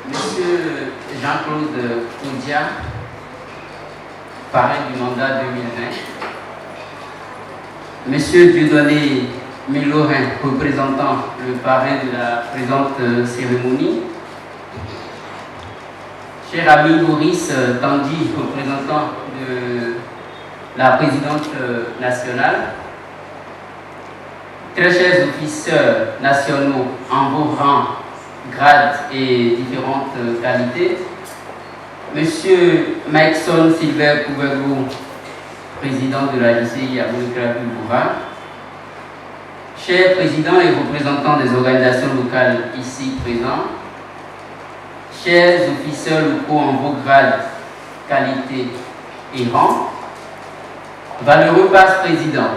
Monsieur Jean-Claude Oudia, parrain du mandat 2020. Monsieur Dieudonné Milorin, représentant le parrain de la présente cérémonie. Cher ami Maurice Tandy, représentant de la présidente nationale. Très chers officiers nationaux en vos rangs, grades et différentes qualités. Monsieur Maïkson Sylvain Kouverou, président de la JCI Aboukra-Boura. Chers présidents et représentants des organisations locales ici présents. Chers officiers locaux en vos grades, qualités et rangs. Valeureux passe-président.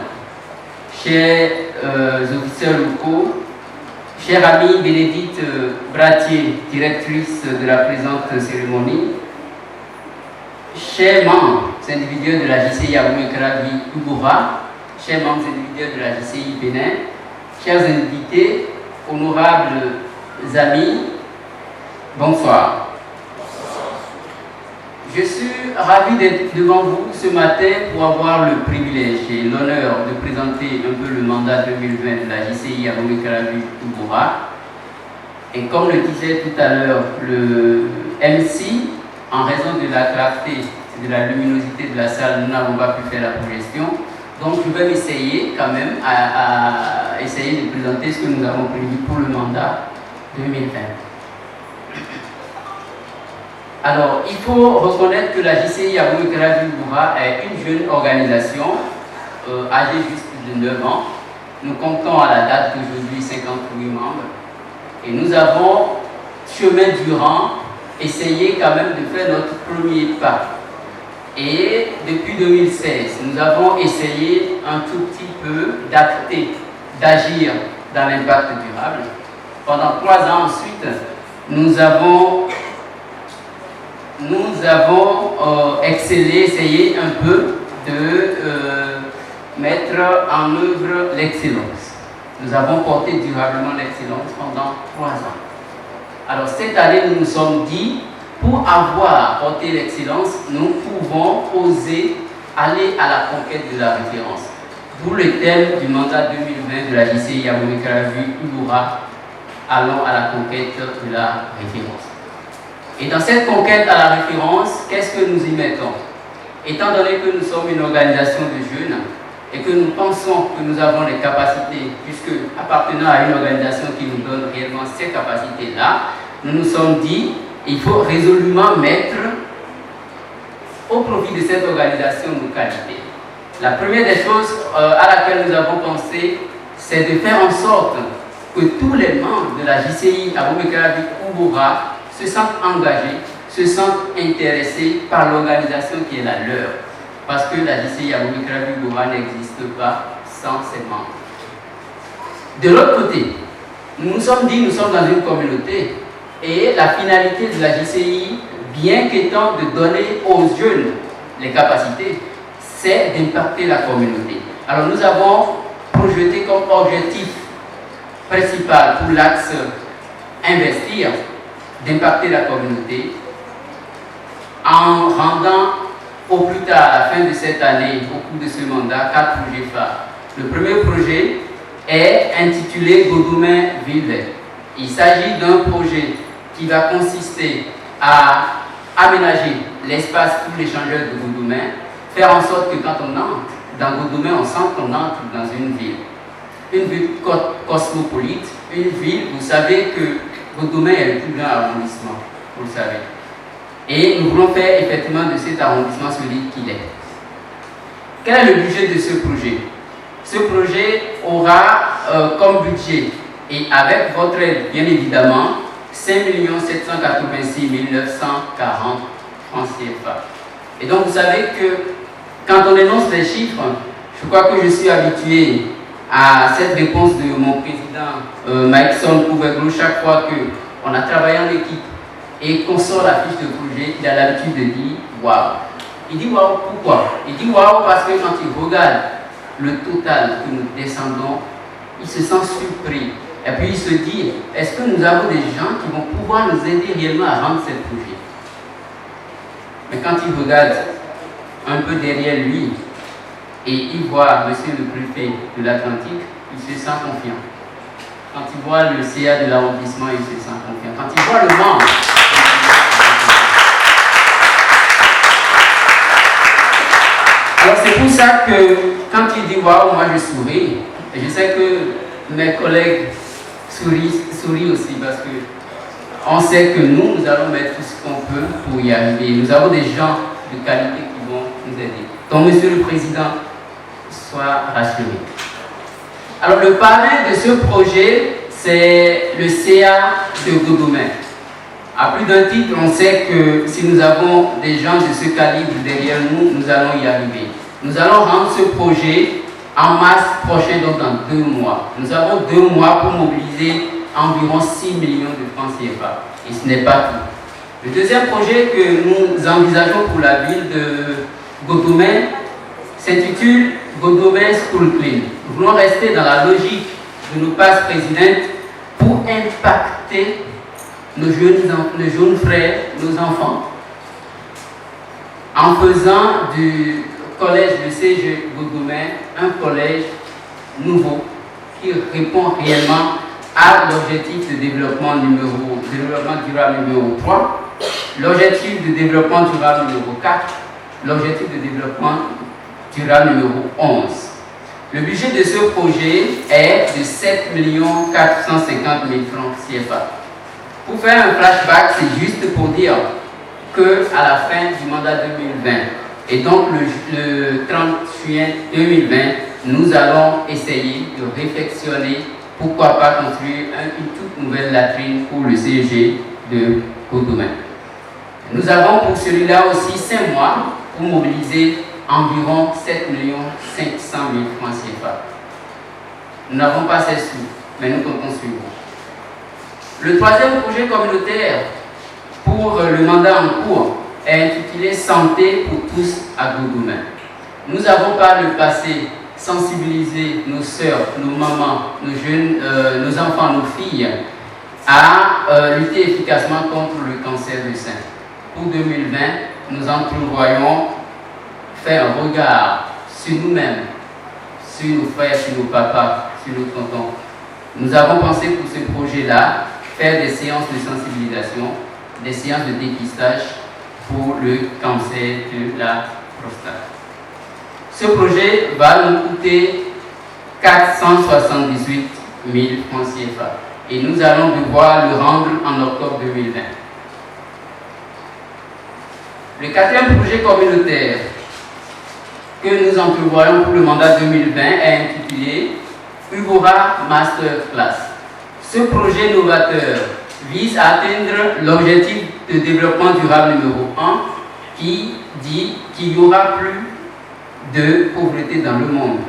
Chers officiers locaux, chère amie Bénédicte Bratier, directrice de la présente cérémonie, chers membres individuels de la JCI Aboukra-Boura, chers membres individuels de la JCI Bénin, chers invités, honorables amis, bonsoir. Je suis ravi d'être devant vous ce matin pour avoir le privilège et l'honneur de présenter un peu le mandat 2020 de la JCI Aboukra-Boura. Et comme le disait tout à l'heure le MC, en raison de la clarté et de la luminosité de la salle, nous n'avons pas pu faire la projection. Donc je vais m'essayer quand même à essayer de présenter ce que nous avons prévu pour le mandat 2020. Alors, il faut reconnaître que la JCI Aboukra-Boura est une jeune organisation âgée juste de 9 ans. Nous comptons à la date d'aujourd'hui 58 membres. Et nous avons, chemin durant, essayé quand même de faire notre premier pas. Et depuis 2016, nous avons essayé un tout petit peu d'acter, d'agir dans l'impact durable. Pendant 3 ans ensuite, nous avons excellé, essayé un peu de mettre en œuvre l'excellence. Nous avons porté durablement l'excellence pendant 3 ans. Alors cette année, nous nous sommes dit, pour avoir porté l'excellence, nous pouvons oser aller à la conquête de la référence. D'où le thème du mandat 2020 de la JCI Aboukra-Boura, allons à la conquête de la référence. Et dans cette conquête à la référence, qu'est-ce que nous y mettons? Étant donné que nous sommes une organisation de jeunes et que nous pensons que nous avons les capacités, puisque appartenant à une organisation qui nous donne réellement ces capacités-là, nous nous sommes dit, il faut résolument mettre au profit de cette organisation nos qualités. La première des choses à laquelle nous avons pensé, c'est de faire en sorte que tous les membres de la JCI Aboukra-Boura se sentent engagés, se sentent intéressés par l'organisation qui est la leur. Parce que la JCI Aboukra-Boura n'existe pas sans ses membres. De l'autre côté, nous nous sommes dit, nous sommes dans une communauté et la finalité de la JCI, bien qu'étant de donner aux jeunes les capacités, c'est d'impacter la communauté. Alors nous avons projeté comme objectif principal pour l'axe investir, d'impacter la communauté en rendant au plus tard, à la fin de cette année, au cours de ce mandat, 4 projets phares. Le premier projet est intitulé Godoumen Ville Verte. Il s'agit d'un projet qui va consister à aménager l'espace pour l'échangeur de Godoumen, faire en sorte que quand on entre dans Godoumen, on sent qu'on entre dans une ville cosmopolite, une ville, vous savez que Godoumen est le plus grand arrondissement, vous le savez. Et nous voulons faire effectivement de cet arrondissement celui qu'il est. Quel est le budget de ce projet? Ce projet aura comme budget, et avec votre aide bien évidemment, 5 786 940 francs CFA. Et donc vous savez que quand on énonce les chiffres, je crois que je suis habitué à cette réponse de mon président Maïkson Kouverou chaque fois qu'on a travaillé en équipe et qu'on sort la fiche de projet, il a l'habitude de dire waouh. Il dit waouh pourquoi? Il dit waouh parce que quand il regarde le total que nous descendons, il se sent surpris. Et puis il se dit, est-ce que nous avons des gens qui vont pouvoir nous aider réellement à rendre ce projet? Mais quand il regarde un peu derrière lui et il voit monsieur le préfet de l'Atlantique, il se sent confiant. Quand il voit le CA de l'arrondissement, il se sent confiant. Quand il voit le membre, alors c'est pour ça que quand il dit waouh, moi je souris. Et je sais que mes collègues sourient aussi parce que on sait que nous allons mettre tout ce qu'on peut pour y arriver. Nous avons des gens de qualité qui vont nous aider. Donc, monsieur le président, soit rassuré. Alors, le parrain de ce projet, c'est le CA de Godomè. À plus d'un titre, on sait que si nous avons des gens de ce calibre derrière nous, nous allons y arriver. Nous allons rendre ce projet en mars prochain, donc dans 2 mois. Nous avons 2 mois pour mobiliser environ 6 millions de francs CFA. Et ce n'est pas tout. Le deuxième projet que nous envisageons pour la ville de Godomè s'intitule Godomè School Clean. Nous voulons rester dans la logique de nos passes présidentes pour impacter nos jeunes frères, nos enfants, en faisant du collège de CG Godomè un collège nouveau qui répond réellement à l'objectif de développement durable numéro 3, l'objectif de développement durable numéro 4, l'objectif de développement durable numéro 11. Le budget de ce projet est de 7 450 000 francs CFA. Pour faire un flashback, c'est juste pour dire qu'à la fin du mandat 2020, et donc le 30 juin 2020, nous allons essayer de réflexionner pourquoi pas construire une toute nouvelle latrine pour le CEG de Godomè. Nous avons pour celui-là aussi 5 mois pour mobiliser environ 7 500 000 francs CFA. Nous n'avons pas ces sous, mais nous comptons sur vous. Le troisième projet communautaire pour le mandat en cours est intitulé Santé pour tous à Godomè. Nous avons par le passé sensibilisé nos sœurs, nos mamans, nos jeunes, nos enfants, nos filles à lutter efficacement contre le cancer du sein. Pour 2020, nous entrevoyons faire un regard sur nous-mêmes, sur nos frères, sur nos papas, sur nos tontons. Nous avons pensé pour ce projet-là faire des séances de sensibilisation, des séances de dépistage pour le cancer de la prostate. Ce projet va nous coûter 478 000 francs CFA et nous allons devoir le rendre en octobre 2020. Le quatrième projet communautaire que nous entrevoyons pour le mandat 2020 est intitulé Ugora Masterclass. Ce projet novateur vise à atteindre l'objectif de développement durable numéro 1 qui dit qu'il n'y aura plus de pauvreté dans le monde.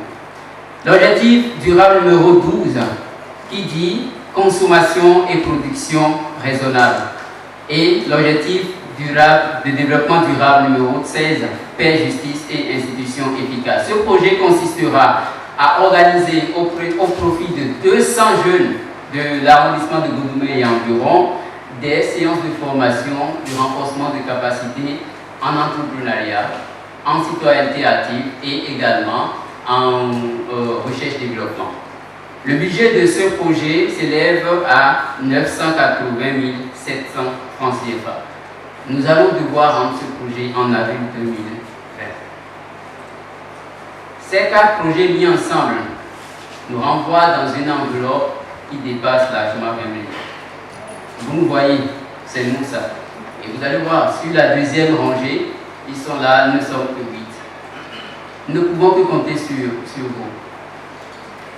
L'objectif durable numéro 12 qui dit consommation et production raisonnable. Et l'objectif de développement durable numéro 16, paix, justice et institutions efficaces. Ce projet consistera à organiser au profit de 200 jeunes de l'arrondissement de Godomè et environ des séances de formation, de renforcement de capacités en entrepreneuriat, en citoyenneté active et également en recherche-développement. Le budget de ce projet s'élève à 980 700 francs CFA. Nous allons devoir rendre ce projet en avril 2020. Ces 4 projets mis ensemble nous renvoient dans une enveloppe qui dépasse largement 20 000. Vous nous voyez, c'est nous ça. Et vous allez voir, sur la deuxième rangée, ils sont là, nous ne sommes que 8. Nous ne pouvons que compter sur vous.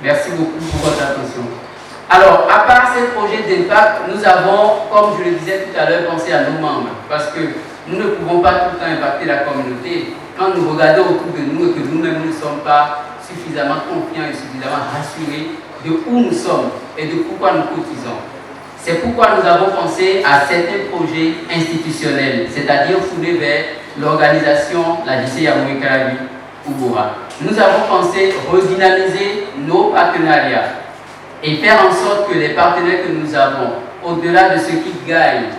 Merci beaucoup pour votre attention. Alors, à part ces projets d'impact, nous avons, comme je le disais tout à l'heure, pensé à nos membres. Parce que nous ne pouvons pas tout le temps impacter la communauté. Quand nous regardons autour de nous et que nous-mêmes ne sommes pas suffisamment confiants et suffisamment rassurés de où nous sommes et de pourquoi nous cotisons. C'est pourquoi nous avons pensé à certains projets institutionnels, c'est-à-dire tournés vers l'organisation, la lycée Yamoué Karabi, Ugora. Nous avons pensé redynamiser nos partenariats et faire en sorte que les partenaires que nous avons, au-delà de ce qu'ils gagnent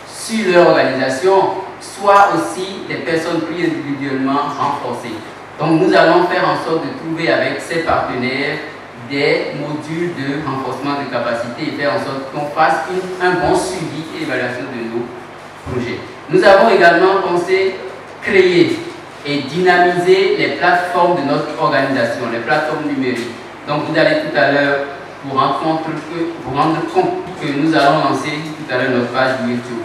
sur leur organisation, soient aussi des personnes plus individuellement renforcées. Donc nous allons faire en sorte de trouver avec ces partenaires des modules de renforcement de capacité et faire en sorte qu'on fasse un bon suivi et évaluation de nos projets. Nous avons également pensé créer et dynamiser les plateformes de notre organisation, les plateformes numériques. Donc vous allez tout à l'heure vous rendre compte que nous allons lancer tout à l'heure notre page YouTube.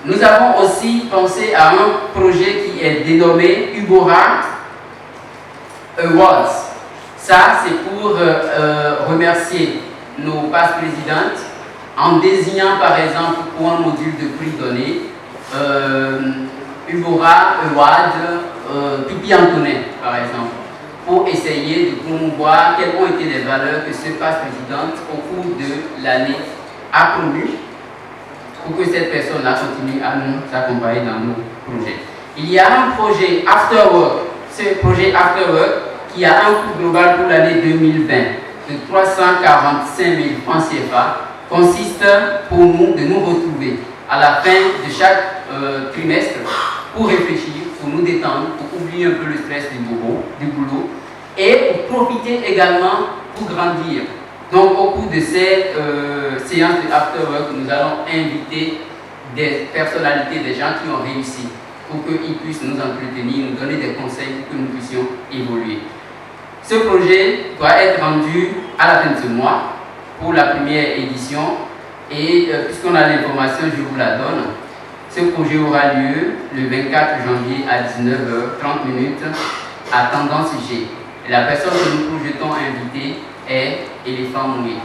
Nous avons aussi pensé à un projet qui est dénommé Ubora Awards. Ça, c'est pour remercier nos passes présidentes en désignant par exemple pour un module de prix donné Ubora Award Pipi Antonin par exemple, pour essayer de promouvoir quelles ont été les valeurs que ce passe présidente au cours de l'année a promues pour que cette personne-là continue à nous accompagner dans nos projets. Il y a un projet Afterwork, ce projet Afterwork qui a un coût global pour l'année 2020 de 345 000 francs CFA, consiste pour nous de nous retrouver à la fin de chaque trimestre pour réfléchir, pour nous détendre, pour oublier un peu le stress du boulot et pour profiter également pour grandir. Donc au cours de ces séances de Afterwork, nous allons inviter des personnalités, des gens qui ont réussi pour qu'ils puissent nous entretenir, nous donner des conseils pour que nous puissions évoluer. Ce projet doit être rendu à la fin de ce mois pour la première édition et puisqu'on a l'information, je vous la donne. Ce projet aura lieu le 24 janvier à 19h30 à Tendance G. Et la personne que nous projetons inviter est Éléphant Mouillé.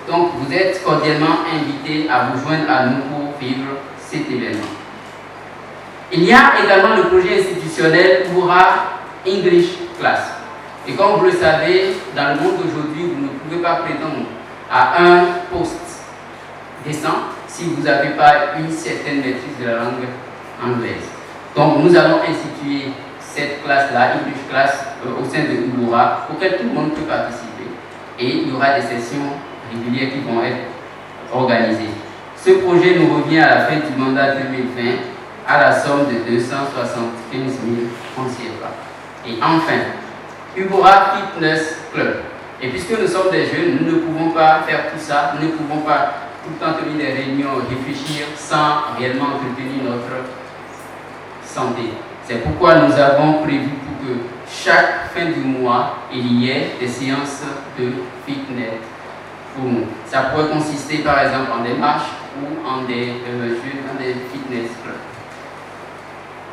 Donc vous êtes cordialement invités à vous joindre à nous pour vivre cet événement. Il y a également le projet institutionnel Oura English Class. Et comme vous le savez, dans le monde d'aujourd'hui, vous ne pouvez pas prétendre à un poste décent si vous n'avez pas une certaine maîtrise de la langue anglaise. Donc nous allons instituer cette classe-là, English Class, au sein de Ubora, auquel tout le monde peut participer. Et il y aura des sessions régulières qui vont être organisées. Ce projet nous revient à la fin du mandat 2020 à la somme de 275 000 francs CFA. Et enfin, Ubora Fitness Club. Et puisque nous sommes des jeunes, nous ne pouvons pas faire tout ça, nous ne pouvons pas tout le temps tenir des réunions, réfléchir sans réellement entretenir notre santé. C'est pourquoi nous avons prévu pour que chaque fin du mois, il y ait des séances de fitness pour nous. Ça pourrait consister par exemple en des marches ou en des jeux, dans des fitness clubs.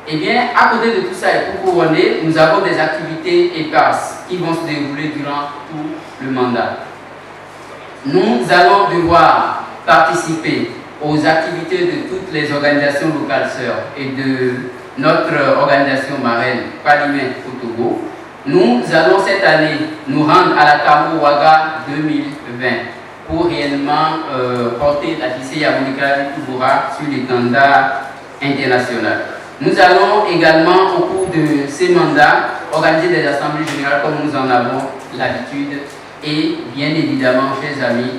Eh bien, à côté de tout ça et pour couronner, nous avons des activités éparses qui vont se dérouler durant tout le mandat. Nous allons devoir participer aux activités de toutes les organisations locales sœurs et de notre organisation marraine, Palimé au Togo. Nous allons cette année nous rendre à la Kamo Ouaga 2020 pour réellement porter la lycée Aboulika Toubora sur l'étendard international. Nous allons également, au cours de ces mandats, organiser des assemblées générales comme nous en avons l'habitude et bien évidemment, chers amis,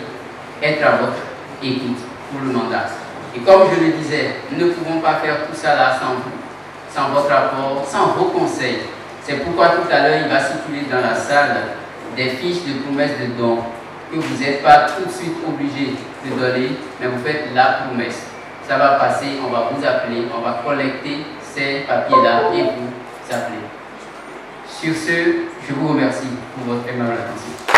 être à votre écoute pour le mandat. Et comme je le disais, nous ne pouvons pas faire tout ça là sans vous, sans votre apport, sans vos conseils. C'est pourquoi tout à l'heure, il va circuler dans la salle des fiches de promesses de dons que vous n'êtes pas tout de suite obligé de donner, mais vous faites la promesse. Ça va passer, on va vous appeler, on va collecter ces papiers-là et vous appeler. Sur ce, je vous remercie pour votre aimable attention.